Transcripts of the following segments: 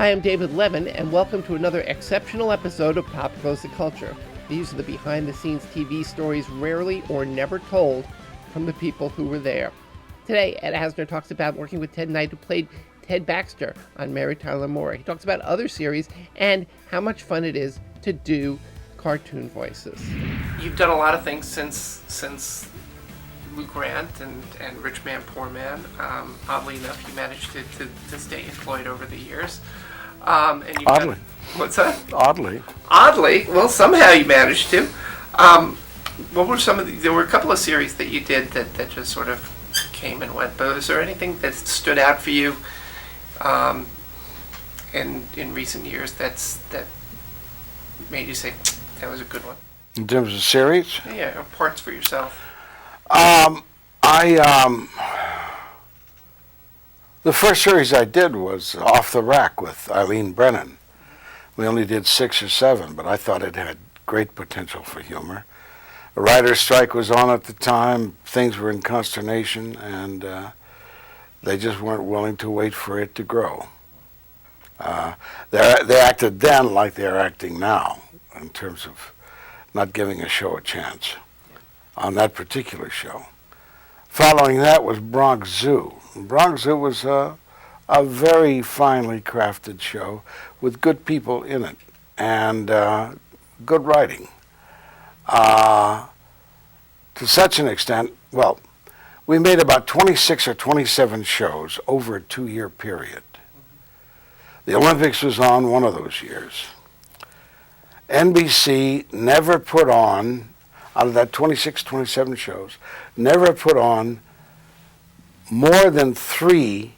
Hi, I'm David Levin, and welcome to another exceptional episode of Pop Close the Culture. These are the behind-the-scenes TV stories rarely or never told from the people who were there. Today, Ed Asner talks about working with Ted Knight, who played Ted Baxter on Mary Tyler Moore. He talks about other series and how much fun it is to do cartoon voices. You've done a lot of things since Lou Grant and Rich Man, Poor Man. Oddly enough, you managed to stay employed over the years. And you've Oddly. What's that? Oddly. Oddly? Well, somehow you managed to. What were some of the... There were a couple of series that you did that just sort of came and went, but is there anything that stood out for you in recent years that made you say, that was a good one? In terms of series? Yeah, or parts for yourself. The first series I did was Off the Rack with Eileen Brennan. We only did 6 or 7, but I thought it had great potential for humor. A writer's strike was on at the time. Things were in consternation, and they just weren't willing to wait for it to grow. They acted then like they're acting now, in terms of not giving a show a chance on that particular show. Following that was Bronx Zoo. Bronx Zoo was a very finely crafted show with good people in it and good writing. To such an extent, well, we made about 26 or 27 shows over a 2-year period. The Olympics was on one of those years. NBC never put on, out of that 26, 27 shows, never put on more than 3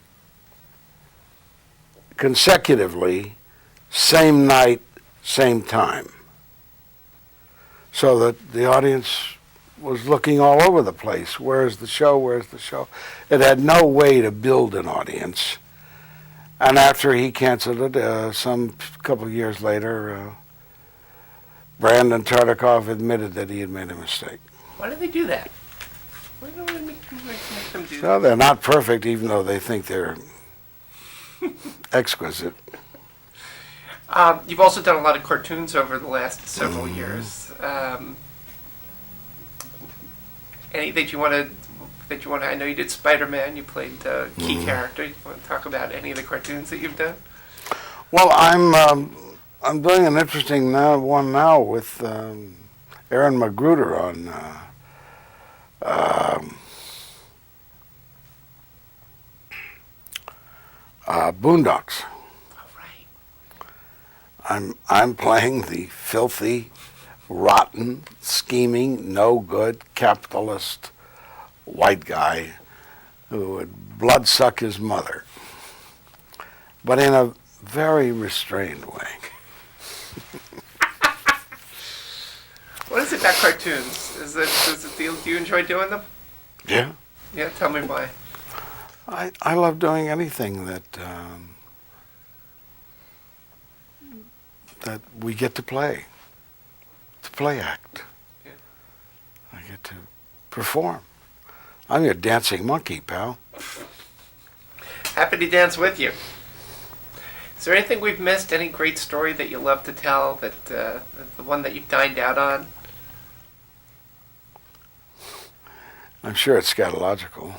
consecutively, same night, same time. So that the audience was looking all over the place. Where's the show? Where's the show? It had no way to build an audience. And after he canceled it, some couple of years later, Brandon Tartikoff admitted that he had made a mistake. Why did they do that? Why do they make them do that? So they're not perfect, even though they think they're exquisite. You've also done a lot of cartoons over the last several years. Any that you want to? I know you did Spider-Man. You played a key character. You want to talk about any of the cartoons that you've done? Well, I'm doing an interesting one now with Aaron Magruder on Boondocks. Oh, right. I'm playing the filthy, rotten, scheming, no good capitalist white guy who would bloodsuck his mother, but in a very restrained way. What is it about cartoons? Do you enjoy doing them? Yeah. Yeah, tell me why. I love doing anything that we get to play act. Yeah. I get to perform. I'm your dancing monkey, pal. Happy to dance with you. Is there anything we've missed? Any great story that you love to tell? That the one that you've dined out on? I'm sure it's scatological.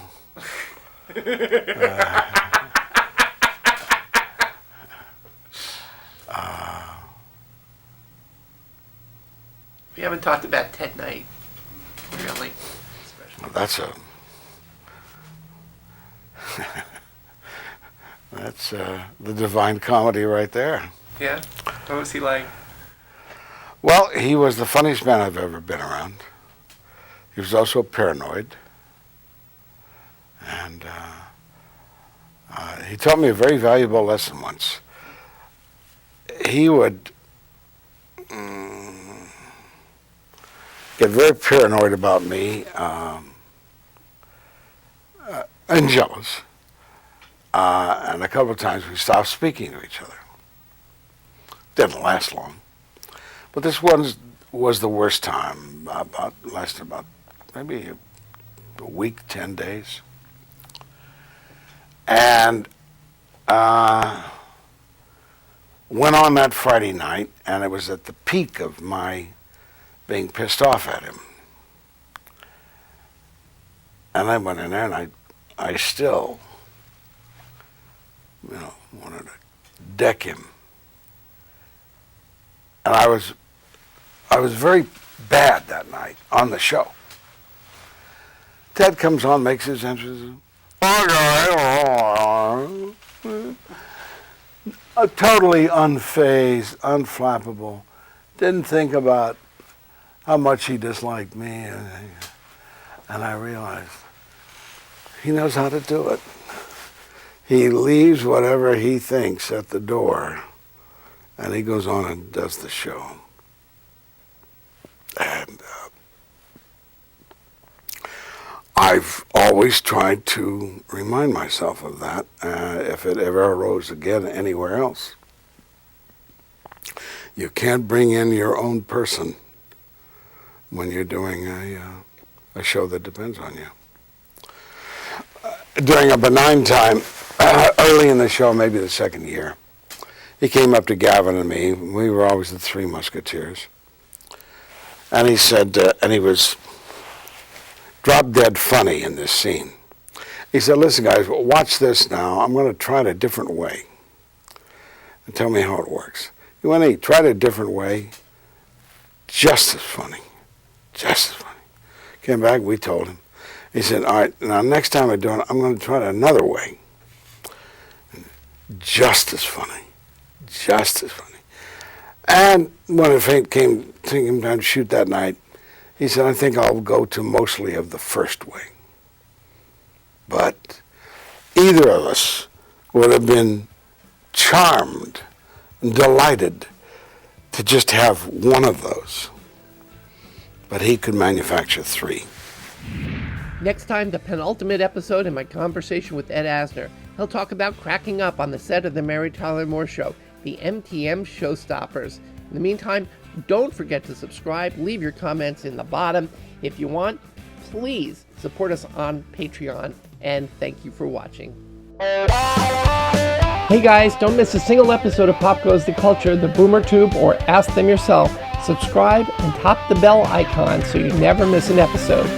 We haven't talked about Ted Knight, really. Well, that's the Divine Comedy right there. Yeah? What was he like? Well, he was the funniest man I've ever been around. He was also paranoid. And he taught me a very valuable lesson once. He would get very paranoid about me and jealous. And a couple of times we stopped speaking to each other. Didn't last long. But this one was the worst time. Lasted about maybe a week, 10 days. And went on that Friday night, and it was at the peak of my being pissed off at him. And I went in there, and I still, wanted to deck him. And I was very bad that night on the show. Ted comes on, makes his entrance. Totally unfazed, unflappable. Didn't think about how much he disliked me. And I realized he knows how to do it. He leaves whatever he thinks at the door, and he goes on and does the show. And I've always tried to remind myself of that if it ever arose again anywhere else. You can't bring in your own person when you're doing a show that depends on you. During a benign time, early in the show, maybe the second year, he came up to Gavin and me. We were always the Three Musketeers. And he said, and he was drop dead funny in this scene. He said, listen guys, watch this now. I'm going to try it a different way. And tell me how it works. He went, he tried it a different way. Just as funny. Just as funny. Came back, we told him. He said, all right, now next time I do it, I'm going to try it another way. Just as funny. Just as funny. And when it came time to shoot that night, he said, I think I'll go to mostly of the first way. But either of us would have been charmed and delighted to just have one of those. But he could manufacture three. Next time, the penultimate episode in my conversation with Ed Asner. He'll talk about cracking up on the set of The Mary Tyler Moore Show, the MTM Showstoppers. In the meantime, don't forget to subscribe, leave your comments in the bottom. If you want, please support us on Patreon, and thank you for watching. Hey guys, don't miss a single episode of Pop Goes the Culture, the Boomer Tube, or Ask Them Yourself. Subscribe and tap the bell icon so you never miss an episode.